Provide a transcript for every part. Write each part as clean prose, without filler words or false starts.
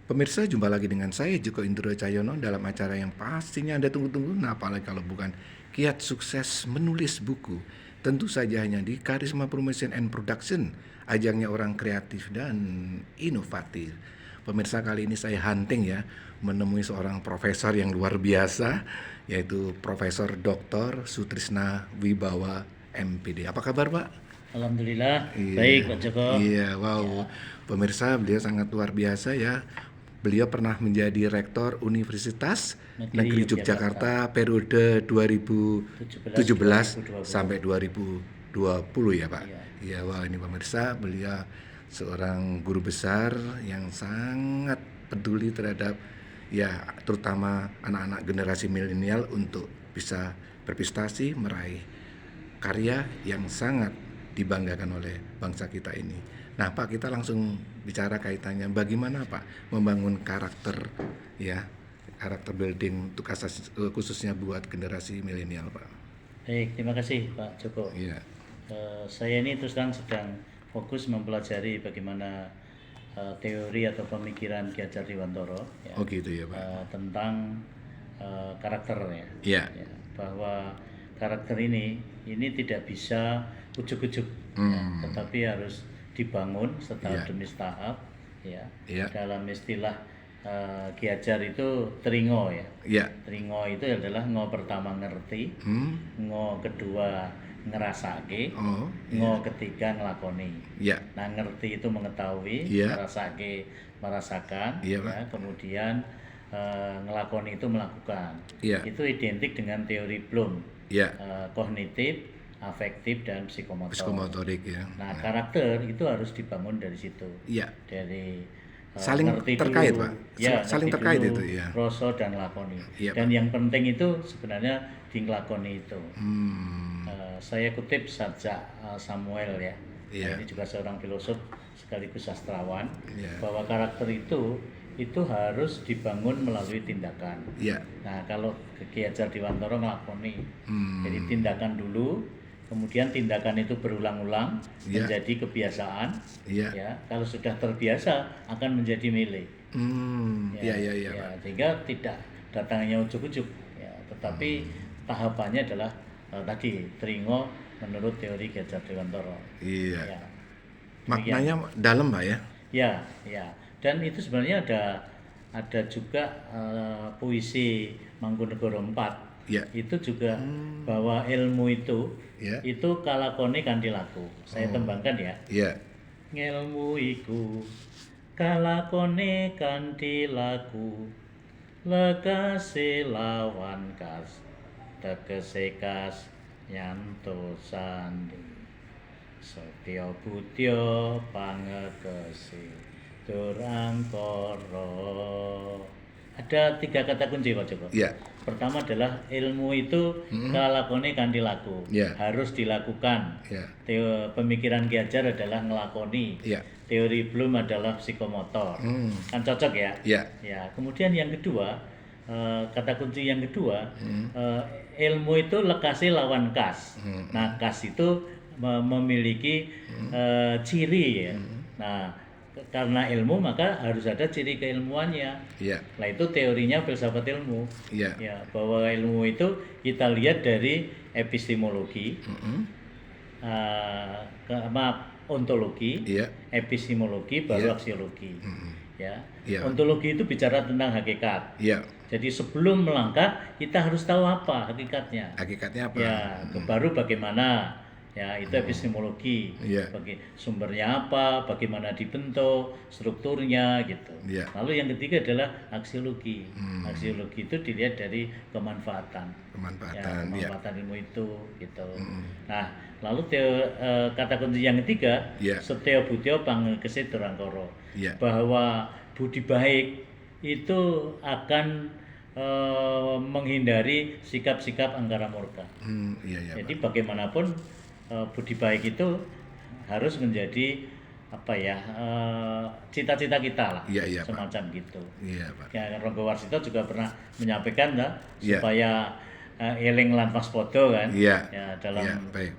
Pemirsa, jumpa lagi dengan saya Joko Indro Cahyono dalam acara yang pastinya Anda tunggu-tunggu. Nah, apalagi kalau bukan kiat sukses menulis buku. Tentu saja hanya di Karisma Promotion and Production, ajangnya orang kreatif dan inovatif. Pemirsa, kali ini saya hunting ya, menemui seorang profesor yang luar biasa, yaitu Profesor Dr. Sutrisna Wibawa MPD. Apa kabar, Pak? Alhamdulillah, baik Iya, Pak Joko. iya, Ya, wow. Pemirsa, beliau sangat luar biasa ya. Beliau pernah menjadi rektor Universitas Negeri Negeri Yogyakarta, Yogyakarta periode 17 2017 2020. sampai 2020 ya, Pak. Iya, Iya, wah ini pemirsa, beliau seorang guru besar yang sangat peduli terhadap ya terutama anak-anak generasi milenial untuk bisa berprestasi, meraih karya yang sangat dibanggakan oleh bangsa kita ini. Nah, Pak, kita langsung bicara kaitannya bagaimana Pak membangun karakter ya, karakter building untuk khususnya buat generasi milenial, Pak. baik, terima kasih Pak Joko. Iya. Saya ini terus terang sedang fokus mempelajari bagaimana teori atau pemikiran Ki Hajar Dewantara ya, Oh gitu ya, Pak. tentang karakter ya. Iya. Ya, bahwa karakter ini tidak bisa ujuk-ujuk, ya, tetapi harus dibangun setahap Iya. demi setahap ya. Iya. Dalam istilah Ki Hajar itu teringo ya. Iya. Teringo itu adalah ngo pertama ngerti, ngo kedua ngerasake, Oh, ngo ketiga ngelakoni. iya. Nah, ngerti itu mengetahui, Iya. ngerasake merasakan, Iya, Pak. ya, kemudian ngelakoni itu melakukan. Iya. Itu identik dengan teori Bloom, Iya. kognitif, afektif, dan psikomotor. Psikomotorik ya. Nah, karakter itu harus dibangun dari situ. Iya. Dari Saling ngerti terkait, dulu, Pak. ya, Saling ngerti terkait dulu, itu ya. rasa dan lakoni. Iya, Dan Pak. yang penting itu sebenarnya di ngelakoni itu. Saya kutip sajak Samuel ya. Iya. Nah, ini juga seorang filosof sekaligus sastrawan, Iya. bahwa karakter itu harus dibangun melalui tindakan. Iya. Nah, kalau Ki Hajar Dewantara ngelakoni, jadi tindakan dulu, kemudian tindakan itu berulang-ulang Iya. menjadi kebiasaan. Iya. Ya, kalau sudah terbiasa akan menjadi milik. Iya, iya, iya, Ya, Pak. sehingga tidak datangnya ujuk-ujuk. Ya, tetapi tahapannya adalah tadi teringo menurut teori Ki Hajar Dewantara. Iya. Ya, Maknanya dalam, Pak ya. ya. Dan itu sebenarnya ada juga puisi Mangkunegara IV. Iya. Itu juga bahwa ilmu Iya. itu kalakone kanthi laku. Saya tembangkan ya. Iya. Ngelmu iku kalakone kanthi laku, lekase lawan kas, tegese kas nyanto sandi, setya butya pangekesi durangkara. Ada 3 kata kunci Pak Joko. Iya. Pertama adalah ilmu itu kalakone kanthi laku, Iya. harus dilakukan. Iya. Pemikiran Ki Hajar adalah ngelakoni. Iya. Teori Bloom adalah psikomotor. Kan cocok ya? Iya. Ya. Kemudian yang kedua, kata kunci yang kedua, ilmu itu lekasi lawan kas. Nah, kas itu memiliki ciri ya. Nah, karena ilmu maka harus ada ciri keilmuannya. Iya. Nah, itu teorinya filsafat ilmu. Iya. Ya, bahwa ilmu itu kita lihat dari epistemologi, ontologi, Iya. epistemologi, baru Iya. aksiologi. Ya. Iya. Ontologi itu bicara tentang hakikat. Iya. Jadi sebelum melangkah kita harus tahu apa hakikatnya. Hakikatnya apa? Ya, baru bagaimana. Ya, itu epistemologi. Iya. Bagi sumbernya apa, bagaimana dibentuk, strukturnya gitu. Iya. Lalu yang ketiga adalah aksiologi. Aksiologi itu dilihat dari kemanfaatan. Kemanfaatan. Iya. Kemanfaatan ilmu itu gitu. Nah, lalu kata kunci yang ketiga, Iya. setya butya pangekesi durangkara. Iya. Bahwa budi baik itu akan menghindari sikap-sikap angkara murka. Iya, iya, Jadi bagaimanapun budi baik itu harus menjadi apa ya, cita-cita kita lah, Iya, iya, Pak. semacam gitu. Iya, Pak. Ya, Ronggo Warsito juga pernah menyampaikan Iya. supaya eling lan waspada kan. Iya. Ya, dalam Iya, baik,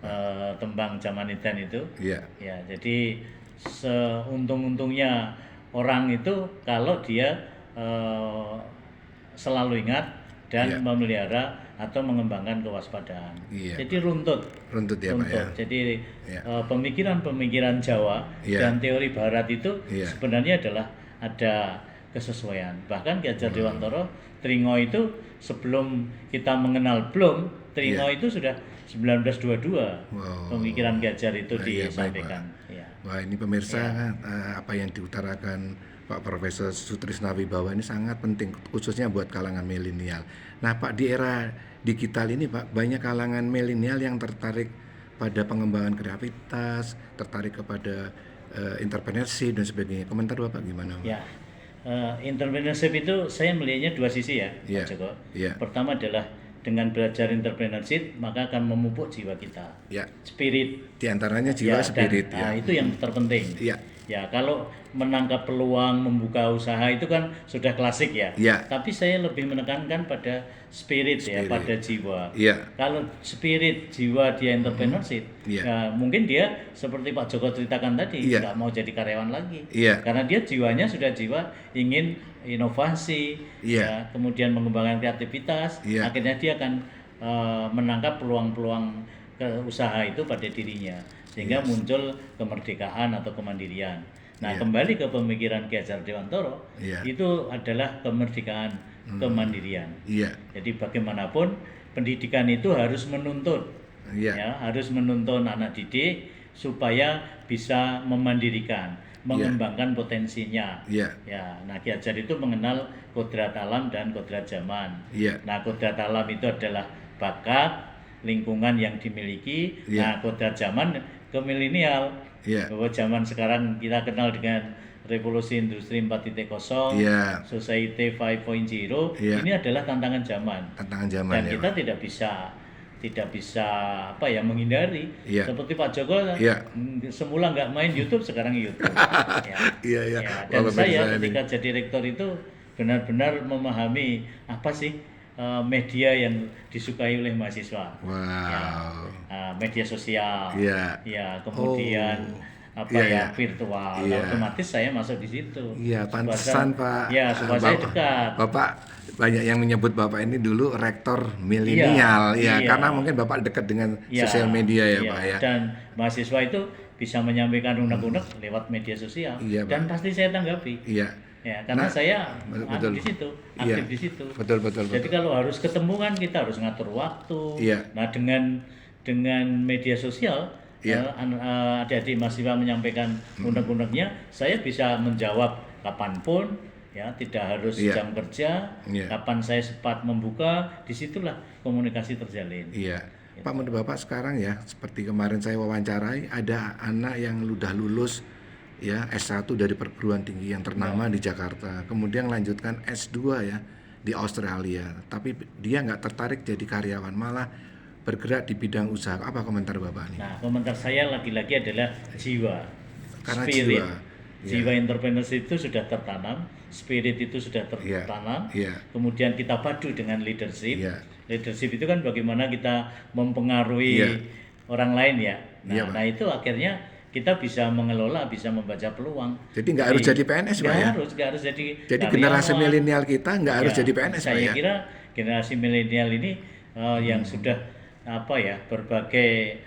tembang Jaman Edan itu. Iya. Ya, jadi seuntung-untungnya orang itu kalau dia eh, selalu ingat dan Iya. memelihara atau mengembangkan kewaspadaan. Iya, Jadi runtut. runtut ya Pak ya. Jadi Iya. pemikiran-pemikiran Jawa Iya. dan teori Barat itu Iya. sebenarnya adalah ada kesesuaian. Bahkan Ki Hajar Dewantara Tringo itu sebelum kita mengenal Blum, Tringo itu sudah 1922. Wow. Pemikiran Ki Hajar itu Nah, iya, baik, disampaikan. Ya. Wah, ini pemirsa apa yang diutarakan Pak Profesor Sutrisna Wibawa ini sangat penting khususnya buat kalangan milenial. Nah, Pak, di era digital ini Pak, banyak kalangan milenial yang tertarik pada pengembangan kreativitas, tertarik kepada entrepreneurship dan sebagainya. Komentar Bapak gimana, Pak? Ya, entrepreneurship itu saya melihatnya dua sisi ya, Iya, Pak Joko. iya. Pertama adalah dengan belajar entrepreneurship maka akan memupuk jiwa kita, Ya, spirit. di antaranya jiwa, Ya, spirit dan, ya. itu yang terpenting. Iya. Ya, kalau menangkap peluang membuka usaha itu kan sudah klasik ya. Iya. Tapi saya lebih menekankan pada spirit ya, pada jiwa. Iya. Kalau spirit jiwa dia entrepreneurship, Iya. ya mungkin dia seperti Pak Joko ceritakan tadi, Iya. nggak mau jadi karyawan lagi. Iya. Karena dia jiwanya sudah jiwa ingin inovasi, Iya. ya, kemudian mengembangkan kreativitas, Iya. akhirnya dia akan menangkap peluang-peluang ke usaha itu pada dirinya, sehingga muncul kemerdekaan atau kemandirian. Nah, kembali ke pemikiran Ki Hajar Dewantara, Iya. itu adalah kemerdekaan, kemandirian. Iya. Jadi bagaimanapun pendidikan itu harus menuntut, Iya. ya, harus menuntun anak didik supaya bisa memandirikan, mengembangkan potensinya. Iya. Ya, nah Ki Hajar itu mengenal kodrat alam dan kodrat zaman. Iya. Nah, kodrat alam itu adalah bakat, lingkungan yang dimiliki. Iya. Nah, kodrat zaman ke milenial. Iya. Bahwa zaman sekarang kita kenal dengan revolusi industri 4.0, Iya. society 5.0. Iya. Ini adalah tantangan zaman. Tantangan zaman Dan ya, kita Pak. tidak bisa apa ya menghindari. Iya. Seperti Pak Joko Iya. semula nggak main YouTube, sekarang YouTube. Ya. Iya, iya. Ya, Wah, dan saya pemirsa ini. ketika jadi rektor itu benar-benar memahami apa sih media yang disukai oleh mahasiswa. Wow. Media sosial. Iya. Ya, kemudian apa Iya, ya iya. virtual. Iya. Nah, otomatis saya masuk di situ. Iya, Supaya pantesan saya- Pak. Ya, supaya saya Bapak- dekat. Bapak banyak yang menyebut Bapak ini dulu rektor milenial, ya, iya. karena mungkin Bapak dekat dengan Ya, sosial media ya, iya. Pak ya. Dan mahasiswa itu bisa menyampaikan unek-unek lewat media sosial. Iya, Dan pasti saya tanggapi. Iya. Ya, karena Nah, saya betul. di situ, Iya. aktif di situ. Betul, betul, Jadi betul. kalau harus ketemu kan kita harus ngatur waktu. Iya. Nah, dengan media sosial, Iya. adik-adik mahasiswa menyampaikan unek-uneknya, saya bisa menjawab kapanpun, ya, tidak harus Iya. jam kerja. Iya. Kapan saya sempat membuka, disitulah komunikasi terjalin. Iya. Pak, menurut Bapak sekarang ya, seperti kemarin saya wawancarai, ada anak yang udah lulus ya S1 dari perguruan tinggi yang ternama di Jakarta, kemudian lanjutkan S2 ya di Australia, tapi dia nggak tertarik jadi karyawan, malah bergerak di bidang usaha. Apa komentar Bapak nih? Nah, komentar saya lagi-lagi adalah jiwa, Karena spirit. jiwa, Jiwa entrepreneurship itu sudah tertanam, spirit itu sudah Iya, tertanam. iya. Kemudian kita padu dengan leadership. Iya. Leadership itu kan bagaimana kita mempengaruhi Iya. orang lain ya. Nah, Iya, Pak. nah itu akhirnya kita bisa mengelola, bisa membaca peluang. Jadi nggak harus jadi PNS, Pak ya? Nggak harus jadi. Jadi generasi karyawan. milenial kita nggak harus Ya, jadi PNS, Pak saya ya? kira generasi milenial ini yang sudah apa ya berbagai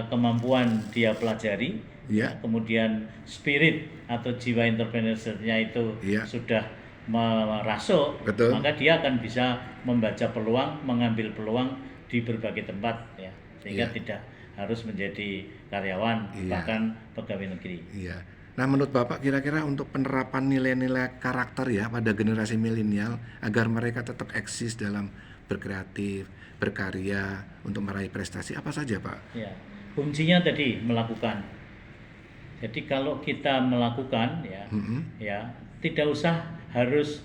kemampuan dia pelajari, Iya. kemudian spirit atau jiwa entrepreneurship-nya itu Iya. sudah merasuk, Betul. maka dia akan bisa membaca peluang, mengambil peluang di berbagai tempat ya, sehingga Iya. tidak harus menjadi karyawan Iya. bahkan pegawai negeri. Iya. Nah, menurut Bapak kira-kira untuk penerapan nilai-nilai karakter ya pada generasi milenial agar mereka tetap eksis dalam berkreatif, berkarya untuk meraih prestasi apa saja, Pak? Ya, kuncinya tadi melakukan. Jadi kalau kita melakukan ya, Mm-mm. ya tidak usah harus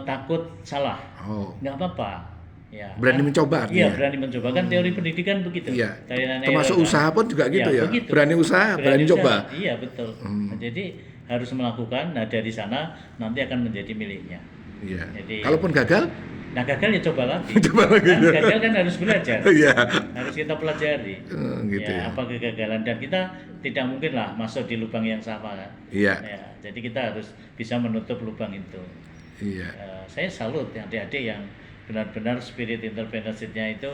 takut salah, Oh, nggak apa-apa. Ya, berani mencoba artinya. Iya, berani mencoba kan teori pendidikan begitu. Iya. Dari nenek Termasuk moyang. usaha pun juga gitu ya. begitu. Berani usaha, berani usaha. coba. Iya betul. Nah, jadi harus melakukan. Nah dari sana nanti akan menjadi miliknya. Iya. Jadi- Kalaupun gagal, Nah gagal ya coba lagi. Coba lagi, Kan ya. gagal kan harus belajar, Iya. harus kita pelajari. Gitu Ya ya. apa kegagalan dan kita tidak mungkin lah masuk di lubang yang sama kan. Iya. Ya, jadi kita harus bisa menutup lubang itu. Iya. Saya salut adik-adik yang benar-benar spirit entrepreneurship-nya itu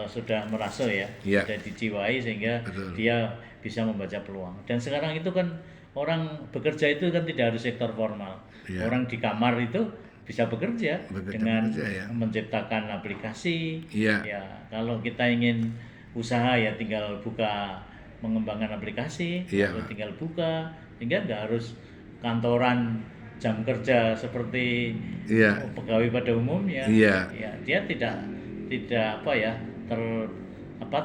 sudah merasuk ya, Iya. sudah dijiwai sehingga Betul. dia bisa membaca peluang. Dan sekarang itu kan orang bekerja itu kan tidak harus sektor formal. Iya. Orang di kamar itu bisa bekerja dengan Bekerja, ya. menciptakan aplikasi. Iya. Ya, kalau kita ingin usaha ya tinggal buka mengembangkan aplikasi, Iya, lalu Pak. tinggal buka, sehingga nggak harus kantoran jam kerja seperti Iya. pegawai pada umumnya. Iya. Ya, dia tidak apa ya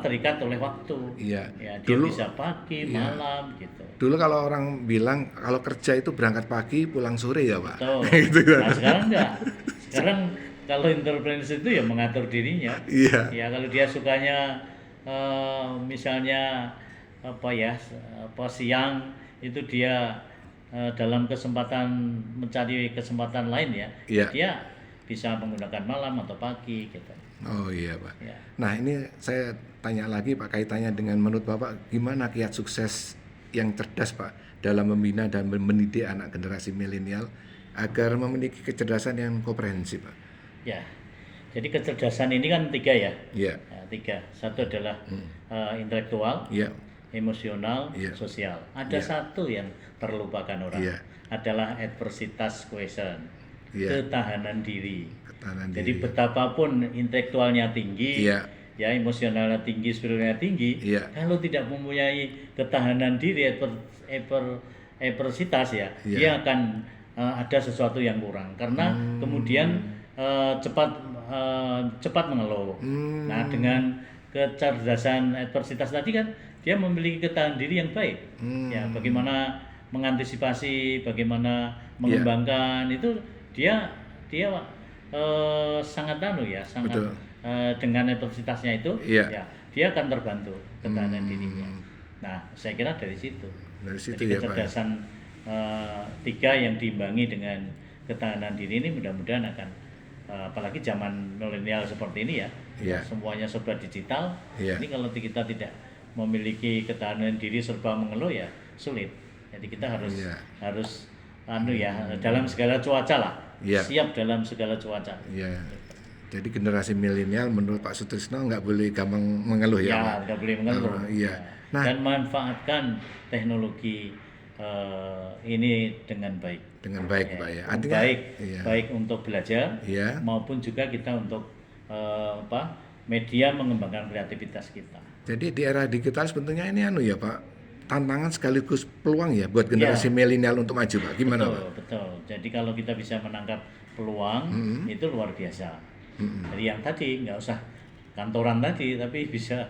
terikat oleh waktu. Iya. Ya, dia Dulu- bisa pagi, iya. malam gitu. Dulu kalau orang bilang kalau kerja itu berangkat pagi pulang sore ya Pak. Betul. Gitu kan. Nah, sekarang enggak. Sekarang kalau entrepreneur itu ya mengatur dirinya. Iya. Ya kalau dia sukanya misalnya siang itu dia dalam kesempatan mencari kesempatan lain ya, Iya. dia bisa menggunakan malam atau pagi gitu. Oh iya Pak. Ya. Nah ini saya tanya lagi Pak, kaitannya dengan menurut Bapak gimana kiat sukses yang cerdas Pak dalam membina dan mendidik anak generasi milenial agar memiliki kecerdasan yang komprehensif Pak? Ya. Jadi kecerdasan ini kan 3 ya. Iya. Ya, 3. Satu adalah intelektual, Iya. emosional, Iya. sosial. Ada satu yang terlupakan orang. Iya. Adalah adversitas cohesion, Iya. ketahanan diri. Ketahanan Jadi diri. betapapun intelektualnya tinggi, Iya. ya emosionalnya tinggi, spiritualnya tinggi, Iya. kalau tidak mempunyai ketahanan diri, adversitas ya, Iya. dia akan ada sesuatu yang kurang. Karena kemudian cepat mengeluh. Nah, dengan kecerdasan adversitas tadi kan dia memiliki ketahanan diri yang baik. Ya, bagaimana mengantisipasi, bagaimana mengembangkan itu dia sangat sangat Betul. dengan adversitasnya itu Iya. ya dia akan terbantu ketahanan dirinya. Nah, saya kira dari situ. Dari situ Jadi ya Pak. kecerdasan 3 yang diimbangi dengan ketahanan diri ini mudah-mudahan akan apalagi zaman milenial seperti ini ya, Iya. semuanya serba digital. Iya. Ini kalau kita tidak memiliki ketahanan diri serba mengeluh ya sulit. Jadi kita harus Iya. harus dalam segala cuaca lah, Iya. siap dalam segala cuaca. Iya. Jadi generasi milenial menurut Pak Sutrisno nggak boleh gampang mengeluh ya Pak? Ya, nggak boleh mengeluh. Iya. Ya. Nah, Dan manfaatkan teknologi ini dengan baik. dengan baik Pak ya. Artinya Baik, iya. baik untuk belajar Iya. maupun juga kita untuk media mengembangkan kreativitas kita. Jadi di era digital sebetulnya ini ya Pak, tantangan sekaligus peluang ya buat generasi Ya. milenial untuk maju Pak. Gimana betul, Pak? betul. Jadi kalau kita bisa menangkap peluang itu luar biasa. Jadi yang tadi nggak usah kantoran tadi, tapi bisa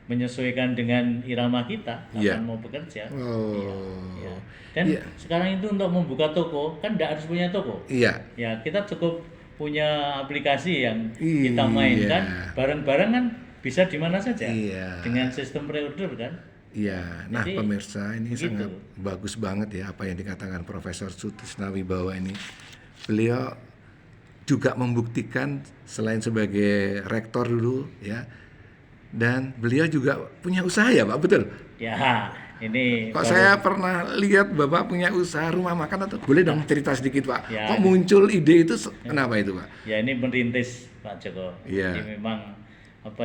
menyesuaikan dengan irama kita Iya. kapan mau bekerja. Oh. Ya. Dan Iya. sekarang itu untuk membuka toko kan tidak harus punya toko. Iya. Ya kita cukup punya aplikasi yang Iya. kita mainkan bareng-bareng kan bisa di mana saja Iya. dengan sistem pre-order kan. Iya, nah Jadi, pemirsa ini begitu. sangat bagus banget ya apa yang dikatakan Profesor Sutrisno Wibawa ini. Beliau juga membuktikan selain sebagai rektor dulu ya, dan beliau juga punya usaha ya Pak, betul? Ya ini Kok baru- saya pernah lihat Bapak punya usaha rumah makan atau boleh dong cerita sedikit Pak? Ya. Kok muncul ide itu kenapa itu Pak? ya ini merintis Pak Joko. Iya. Jadi memang Apa,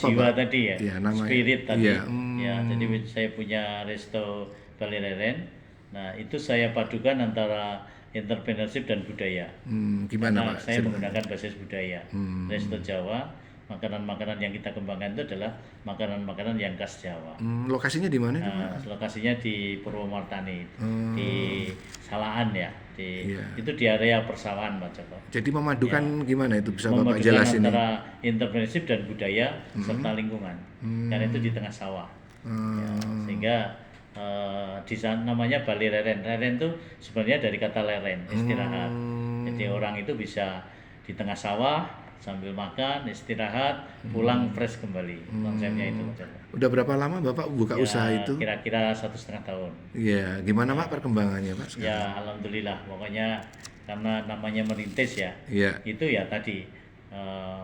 jiwa Pak? tadi ya, Iya, namanya. spirit tadi. Iya, Ya, jadi saya punya resto Balireren. Nah itu saya padukan antara entrepreneurship dan budaya. Gimana Nah, Pak? saya menggunakan basis budaya. Hmm. Resto Jawa, makanan-makanan yang kita kembangkan itu adalah makanan-makanan yang khas Jawa. Lokasinya di mana itu? Nah, lokasinya di Purwomartani, di Salaan ya. Iya. Itu di area persawahan Pak Joko. Jadi memadukan gimana itu bisa Bapak Memadukan jelasin? antara entrepreneurship dan budaya serta lingkungan. Karena itu di tengah sawah. Ya, sehingga di sana namanya Bali Leren. Leren itu sebenarnya dari kata leren, istirahat. Jadi orang itu bisa di tengah sawah sambil makan, istirahat, pulang fresh kembali. Konsepnya itu Pak Joko. Udah berapa lama Bapak buka Ya, usaha itu? kira-kira 1,5 tahun. Iya, gimana Pak perkembangannya Pak sekarang? Ya alhamdulillah, pokoknya karena namanya merintis ya. Iya. Itu ya tadi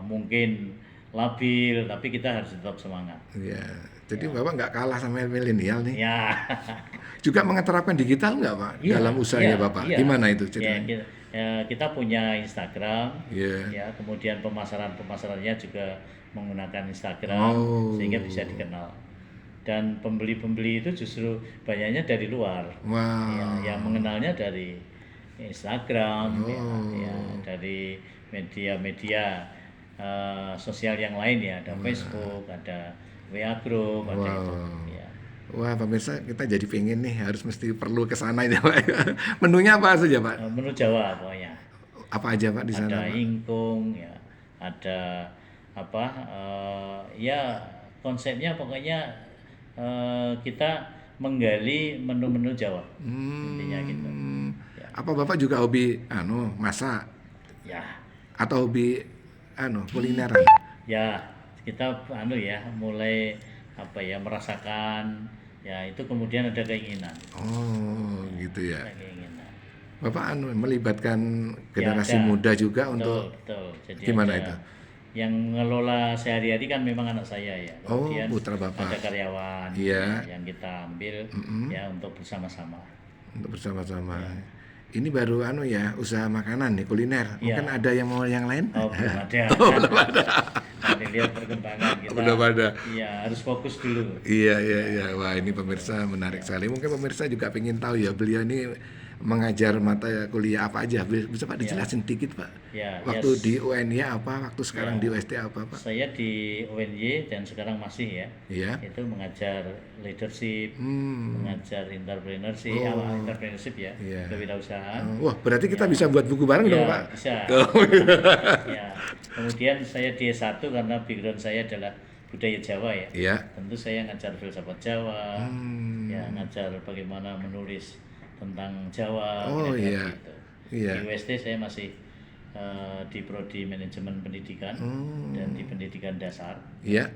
mungkin labil, tapi kita harus tetap semangat. Iya. Jadi Bapak nggak kalah sama milenial nih. Ya, Juga mengeterapkan digital nggak Pak iya, dalam usahanya iya, Bapak? iya. Gimana itu Ya, ceritanya? kita punya Instagram, Iya. ya, kemudian pemasarannya juga menggunakan Instagram Oh. sehingga bisa dikenal. Dan pembeli-pembeli itu justru banyaknya dari luar. Wah. Ya, yang mengenalnya dari Instagram, ya, Oh. ya, dari media-media sosial yang lain ya, ada Facebook, ada WA Group, ada itu. Wow. Ya. Wah, pemirsa, kita jadi pengen nih, harus mesti perlu ke sana ya Pak. Menunya apa saja Pak? Menu Jawa pokoknya. Apa aja Pak di sana Ada Pak? ingkung, ya, ada apa? Ya konsepnya pokoknya kita menggali menu-menu Jawa, intinya gitu. Apa Bapak juga hobi masak Ya, atau hobi kulineran? ya kita mulai merasakan, ya itu kemudian ada keinginan, Oh, gitu ya. ada keinginan. Bapak melibatkan Ya, generasi ada. muda juga Betul, untuk betul. Jadi gimana ada itu? yang ngelola sehari-hari kan memang anak saya ya. Oh, Kemudian putra Bapak. ada karyawan Iya. ya, yang kita ambil ya untuk bersama-sama. Untuk bersama-sama. Iya. Ini baru usaha makanan nih, kuliner. Iya. Mungkin ada yang mau yang lain? Oh, belum ada. Belum ada. Nanti lihat perkembangan kita. Belum ada. Iya, harus fokus dulu. Iya, iya, iya. Wah, ini pemirsa menarik sekali. Mungkin pemirsa juga pengen tahu ya, beliau ini mengajar mata kuliah apa aja. Bisa Pak dijelasin dikit, Pak? Ya, Waktu yes. di UNY apa, waktu sekarang di UST apa, Pak? Saya di UNY dan sekarang masih ya. Iya. Itu mengajar leadership, Hmm. mengajar entrepreneurship, entrepreneurship ya, Iya. kewirausahaan. Wah, berarti kita bisa buat buku bareng dong, Ya, Pak? bisa. Oh, Ya. Kemudian saya di S1 karena background saya adalah budaya Jawa ya. Iya. Tentu saya ngajar filsafat Jawa, Hmm. ya ngajar bagaimana menulis tentang Jawa. Oh, kira-kira iya. gitu. Iya. Di UST saya masih di prodi manajemen pendidikan dan di pendidikan dasar, Iya.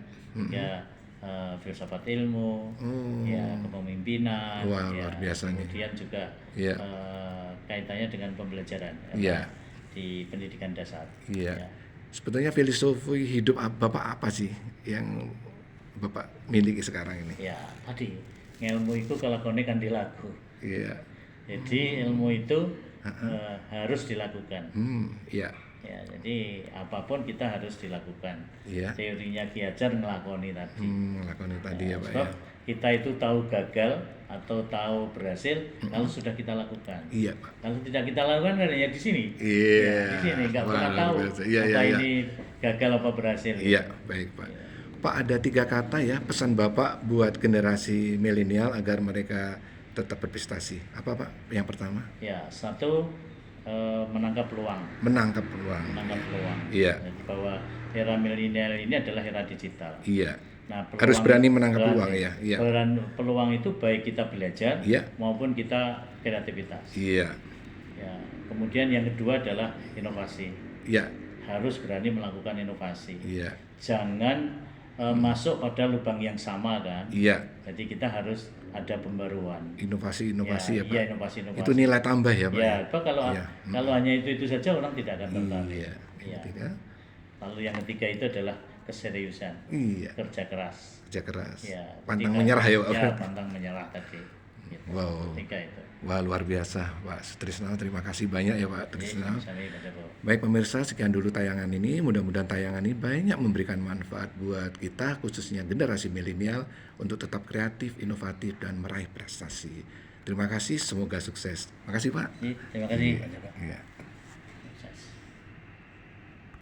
ya filsafat ilmu, ya kepemimpinan, Wah, ya, luar biasa nih. kemudian juga Iya. kaitannya dengan pembelajaran Iya. di pendidikan dasar. Iya. Ya. Sebetulnya filosofi hidup Bapak apa sih yang Bapak miliki sekarang ini? Ya, tadi ilmu itu kalau kone kan dilaku. Iya. Jadi ilmu itu harus dilakukan. Iya. Ya, jadi apapun kita harus dilakukan. Iya. Teorinya Ki Hajar ngelakoni tadi. Lakukan tadi ya, Pak ya. Sebab kita itu tahu gagal atau tahu berhasil kalau sudah kita lakukan. Iya, Pak. Kalau tidak kita lakukan kan hanya di sini. Iya. Ya, di sini nggak Wah, pernah luar tahu biasa. Iya, apa iya, iya. ini gagal apa berhasil. Iya, baik, Pak. Pak, ada 3 kata ya pesan Bapak buat generasi milenial agar mereka tetap berprestasi. Apa, Pak? Yang pertama? Ya, satu menangkap peluang. Menangkap peluang. Menangkap peluang. Iya. Jadi bahwa era milenial ini adalah era digital. Iya. Nah, Harus berani menangkap peluang ya. Iya. Peluang itu baik kita belajar Iya. maupun kita kreativitas. Iya. Ya. Kemudian yang kedua adalah inovasi. Iya. Harus berani melakukan inovasi. Iya. Jangan masuk pada lubang yang sama kan. Iya. Jadi kita harus ada pembaruan. Inovasi ya, Pak. Iya, inovasi-inovasi. Itu nilai tambah ya, Pak. Ya, Pak, kalau Iya. kalau hanya itu saja orang tidak akan tertarik. Iya. Iya. Ketiga. Lalu yang ketiga itu adalah keseriusan, Iya. kerja keras. Kerja keras. Ya, Pantang ketika- menyerah ya, Pak. Ya, pantang menyerah tadi. Gitu. Wow. Tiga itu. Wah, luar biasa, Pak Sutrisno. Terima kasih banyak ya, Pak Sutrisno. Misalnya, Pak Joko. Baik pemirsa, sekian dulu tayangan ini. Mudah-mudahan tayangan ini banyak memberikan manfaat buat kita, khususnya generasi milenial, untuk tetap kreatif, inovatif, dan meraih prestasi. Terima kasih, semoga sukses. Makasih, Pak. Terima kasih, Pak Joko. Iya.